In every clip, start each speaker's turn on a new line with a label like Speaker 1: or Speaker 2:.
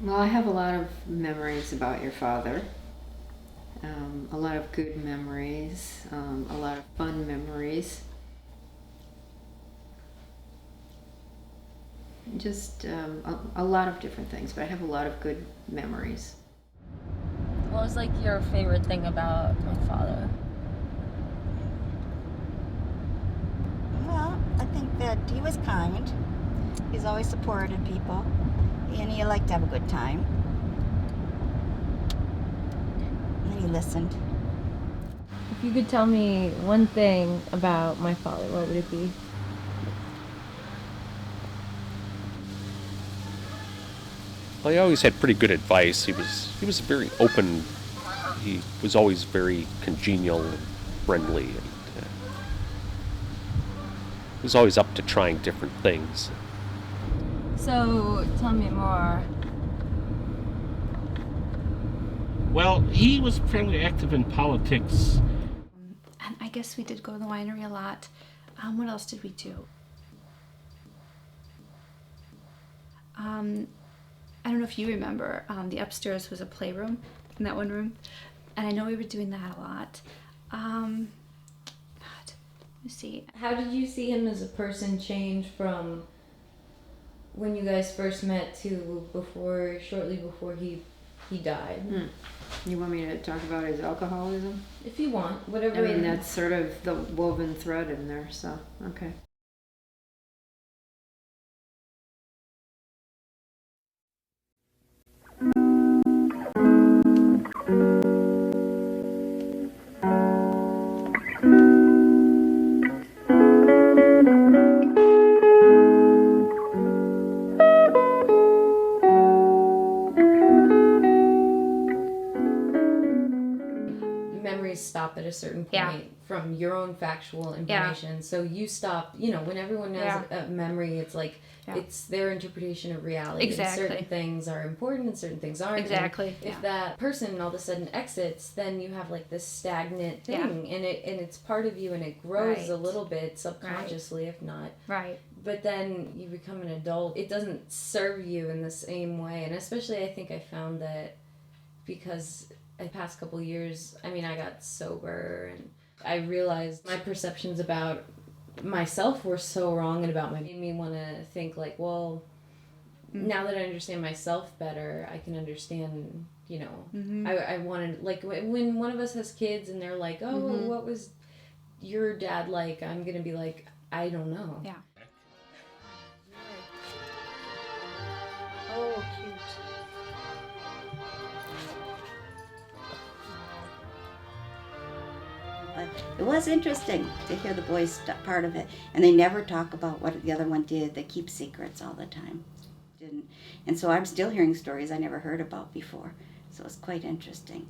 Speaker 1: Well, I have a lot of memories about your father. A lot of good memories, a lot of fun memories. Just a lot of different things, but I have a lot of good memories.
Speaker 2: What was like your favorite thing about my father?
Speaker 3: Well, I think that he was kind. He's always supported people, and he liked to have a good time. And he listened.
Speaker 2: If you could tell me one thing about my father, what would it be?
Speaker 4: Well, he always had pretty good advice. He was very open. He was always very congenial and friendly, and he was always up to trying different things.
Speaker 2: So, tell me more.
Speaker 5: Well, he was fairly active in politics.
Speaker 6: And I guess we did go to the winery a lot. What else did we do? I don't know if you remember, the upstairs was a playroom in that one room. And I know we were doing that a lot. God, let me see.
Speaker 2: How did you see him as a person change from when you guys first met to shortly before he died?
Speaker 1: You want me to talk about his alcoholism?
Speaker 2: If you want, whatever.
Speaker 1: I mean, that's sort of the woven thread in there, so, okay.
Speaker 2: Memories stop at a certain point
Speaker 6: Yeah.
Speaker 2: from your own factual information. So you stop, when everyone has a memory, it's like it's their interpretation of reality.
Speaker 6: Exactly.
Speaker 2: And certain things are important and certain things aren't.
Speaker 6: Exactly.
Speaker 2: And if that person all of a sudden exits, then you have like this stagnant thing, and it's part of you, and it grows a little bit subconsciously, if not.
Speaker 6: Right.
Speaker 2: But then you become an adult. It doesn't serve you in the same way, and especially I think I found that because the past couple years, I mean, I got sober and I realized my perceptions about myself were so wrong, and made me want to think like, well, now that I understand myself better, I can understand, I wanted, like, when one of us has kids and they're like, oh, what was your dad like? I'm going to be like, I don't know.
Speaker 6: Yeah.
Speaker 3: Oh, cute. But it was interesting to hear the boys' part of it, and they never talk about what the other one did. They keep secrets all the time. Didn't, and so I'm still hearing stories I never heard about before. So it's quite interesting.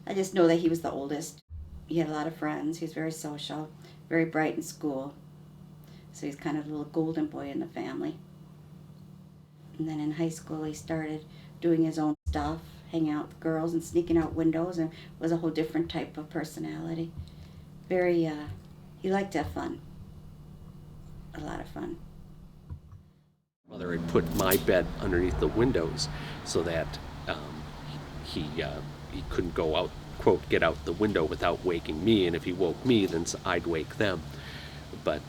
Speaker 3: I just know that he was the oldest. He had a lot of friends. He was very social, very bright in school. So he's kind of a little golden boy in the family. And then in high school, he started doing his own stuff, hanging out with girls and sneaking out windows, and was a whole different type of personality. Very, he liked to have fun. A lot of fun.
Speaker 4: Mother had put my bed underneath the windows so that he couldn't go out, quote, get out the window without waking me, and if he woke me, then I'd wake them. But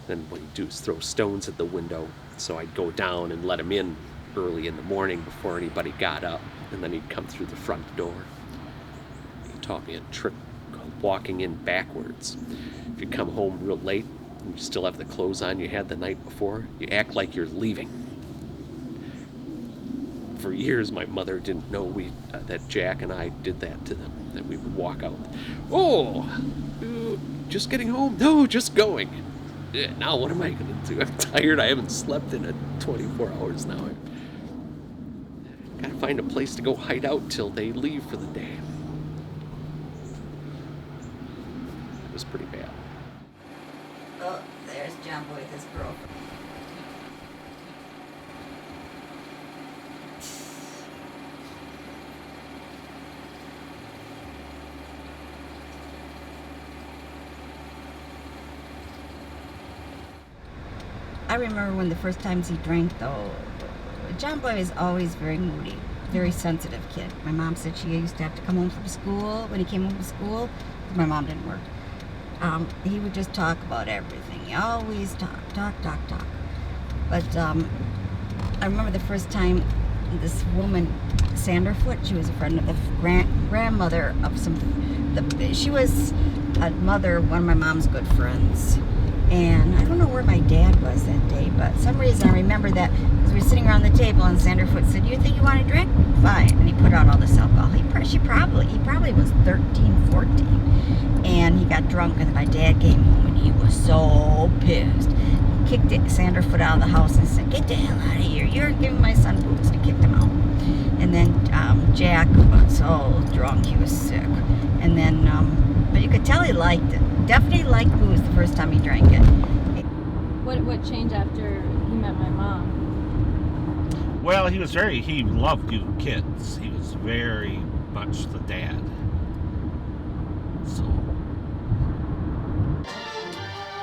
Speaker 4: then what he'd do is throw stones at the window, so I'd go down and let him in early in the morning before anybody got up, and then he'd come through the front door. He taught me a trick called walking in backwards. If you come home real late and you still have the clothes on you had the night before, you act like you're leaving. For years, my mother didn't know that Jack and I did that to them, that we would walk out. Oh, just getting home? No, just going. Now what am I going to do? I'm tired. I haven't slept in 24 hours now. I've got to find a place to go hide out till they leave for the day. It was pretty bad.
Speaker 3: Oh, there's John Boy with his girlfriend. I remember when the first times he drank, though, John Boy was always very moody, very sensitive kid. My mom said she used to have to come home from school. When he came home from school, my mom didn't work. He would just talk about everything. He always talk. But I remember the first time this woman, Sanderfoot, she was a friend of the grandmother of she was a mother of one of my mom's good friends. And I don't know where my dad was that day, but some reason I remember that because we were sitting around the table and Sanderfoot said, "You think you want a drink? Fine." And he put out all this alcohol. He probably was 13, 14. And he got drunk and my dad came home and he was so pissed. He kicked Sanderfoot out of the house and said, "Get the hell out of here. You're giving my son booze." And he kicked him out. And then Jack was so drunk, he was sick. And then, but you could tell he liked it. Definitely liked booze the first time he drank it.
Speaker 2: What changed after he met my mom?
Speaker 5: Well, he loved you kids. He was very much the dad. So.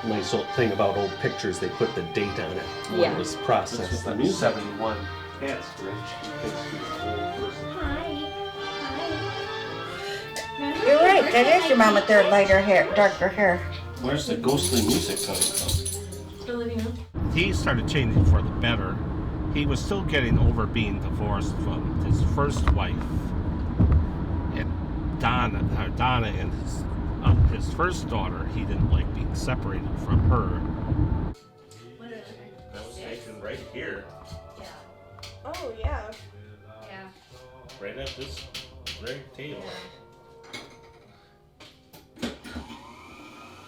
Speaker 4: Nice old thing about old pictures, they put the date on it when
Speaker 2: Yeah.
Speaker 4: it was processed.
Speaker 5: This was the
Speaker 4: That's
Speaker 5: music.
Speaker 4: 71. That's rich. Thanks to the old person.
Speaker 3: You're right, that is your mom with their lighter hair, darker hair.
Speaker 5: Where's the ghostly music coming from?
Speaker 2: The living room.
Speaker 5: He started changing for the better. He was still getting over being divorced from his first wife, and Donna and his first daughter. He didn't like being separated from her. That was taken right here,
Speaker 6: Oh, yeah.
Speaker 2: Yeah.
Speaker 5: right at this very table.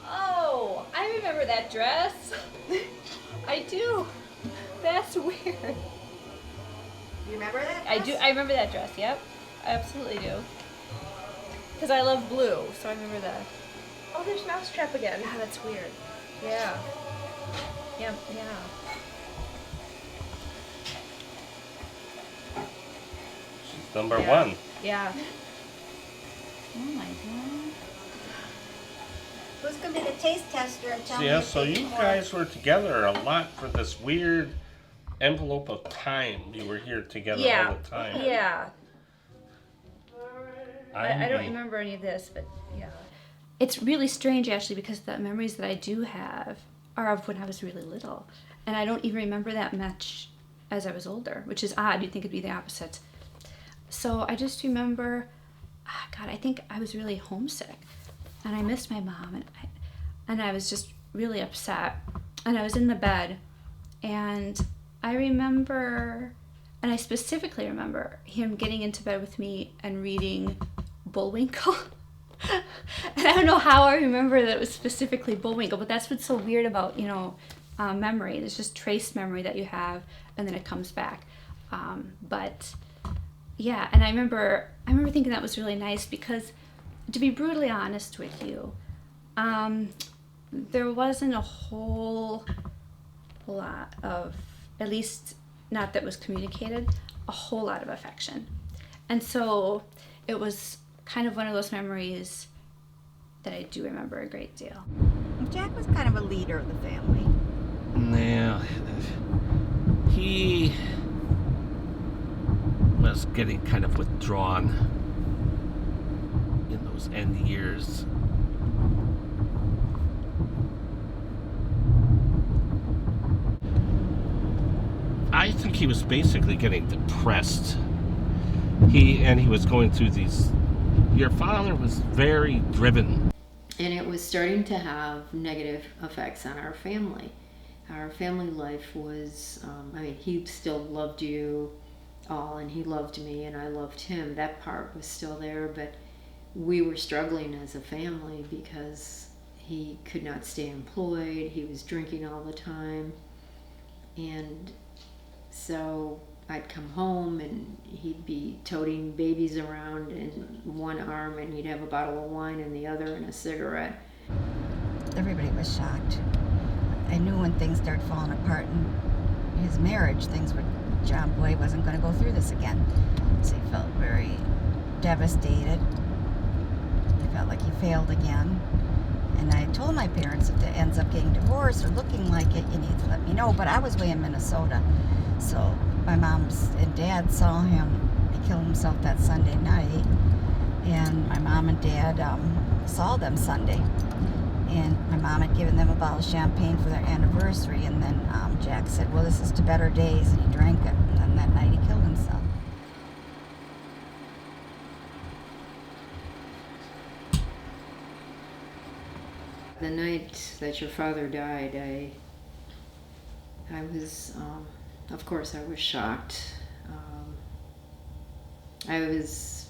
Speaker 6: Oh, I remember that dress. I do. That's weird.
Speaker 3: You remember that?
Speaker 6: I do. I remember that dress. Yep, I absolutely do. Because I love blue, so I remember that. Oh, there's Mousetrap again. Yeah, that's weird. Yeah. Yep. Yeah.
Speaker 5: She's number
Speaker 6: Yeah.
Speaker 5: one.
Speaker 6: Yeah. Oh my god.
Speaker 3: Who's gonna be the taste tester and tell me?
Speaker 5: Yeah,
Speaker 3: if
Speaker 5: so
Speaker 3: they
Speaker 5: you
Speaker 3: more?
Speaker 5: guys were together a lot for this weird envelope of time. You were here together
Speaker 6: Yeah.
Speaker 5: all the time.
Speaker 6: Yeah. I don't
Speaker 5: I'm-
Speaker 6: remember any of this, but yeah. It's really strange actually because the memories that I do have are of when I was really little. And I don't even remember that much as I was older, which is odd. You'd think it'd be the opposite. So I just remember, God, I think I was really homesick. And I missed my mom. And I was just really upset. And I was in the bed. And I remember, and I specifically remember him getting into bed with me and reading Bullwinkle. And I don't know how I remember that it was specifically Bullwinkle, but that's what's so weird about, memory. It's just trace memory that you have, and then it comes back. But yeah, and I remember thinking that was really nice because, to be brutally honest with you, there wasn't a whole lot of, at least not that was communicated, a whole lot of affection. And so it was kind of one of those memories that I do remember a great deal.
Speaker 3: Jack was kind of a leader of the family.
Speaker 5: Yeah, he was getting kind of withdrawn in those end years. I think he was basically getting depressed. He was going through these. Your father was very driven.
Speaker 1: And it was starting to have negative effects on our family. Our family life was, he still loved you all, and he loved me, and I loved him. That part was still there, but we were struggling as a family because he could not stay employed. He was drinking all the time. And so I'd come home and he'd be toting babies around in one arm, and he'd have a bottle of wine in the other and a cigarette.
Speaker 3: Everybody was shocked. I knew when things started falling apart in his marriage, John Boy wasn't going to go through this again. So he felt very devastated. He felt like he failed again. And I told my parents, if it ends up getting divorced or looking like it, you need to let me know. But I was way in Minnesota. So my mom's and dad saw him kill himself that Sunday night, and my mom and dad saw them Sunday. And my mom had given them a bottle of champagne for their anniversary, and then Jack said, well, this is to better days, and he drank it, and then that night he killed himself.
Speaker 1: The night that your father died, I was, of course, I was shocked. I was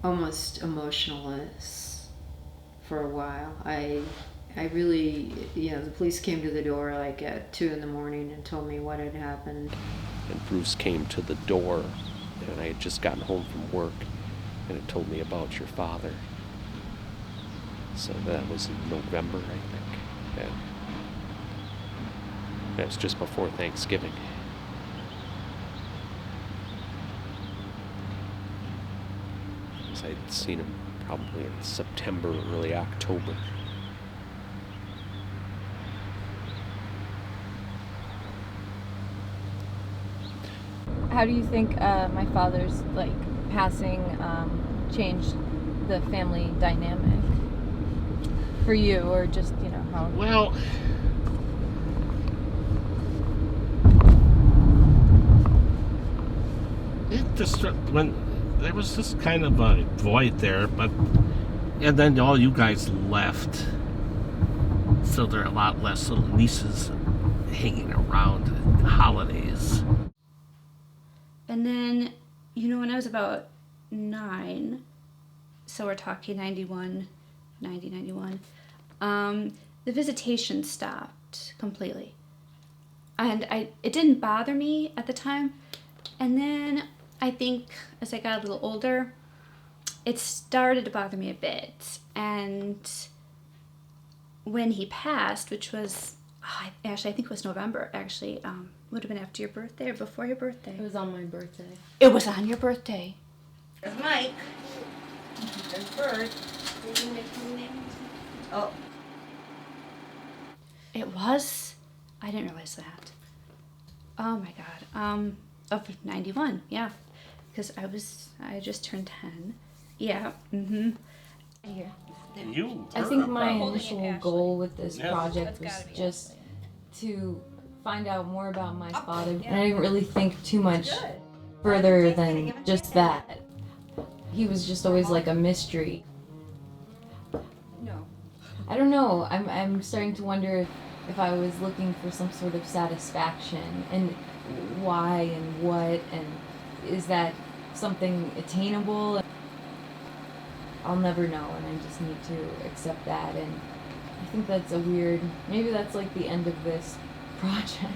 Speaker 1: almost emotionless for a while. I really, the police came to the door like at 2 in the morning and told me what had happened.
Speaker 4: And Bruce came to the door, and I had just gotten home from work, and it told me about your father. So that was in November, I think. And that was just before Thanksgiving. So I'd seen him probably in September, early October.
Speaker 7: How do you think my father's passing changed the family dynamic for you, or just how?
Speaker 5: Well, it just when there was this kind of a void there, and then all you guys left, so there are a lot less little nieces hanging around at holidays.
Speaker 6: And then, when I was about 9, so we're talking 91, the visitation stopped completely. And it didn't bother me at the time. And then I think as I got a little older, it started to bother me a bit. And when he passed, which was, actually, I think it was November, actually, would have been after your birthday or before your birthday.
Speaker 2: It was on my birthday.
Speaker 6: It was on your birthday.
Speaker 3: There's Mike. There's Bert. Oh.
Speaker 6: It was? I didn't realize that. Oh my God. Of 91, yeah. Because I just turned 10. Yeah. Mm-hmm. Here.
Speaker 5: You?
Speaker 2: I think my
Speaker 6: Holding it,
Speaker 2: initial
Speaker 6: Ashley.
Speaker 2: goal with this
Speaker 5: Yeah.
Speaker 2: project
Speaker 6: That's
Speaker 2: was
Speaker 6: gotta be
Speaker 2: just to find out more about my father, and I didn't really think too much further than just that. He was just always like a mystery.
Speaker 6: No.
Speaker 2: I don't know. I'm starting to wonder if I was looking for some sort of satisfaction, and why and what, and is that something attainable? I'll never know, and I just need to accept that. And I think that's maybe that's like the end of this project.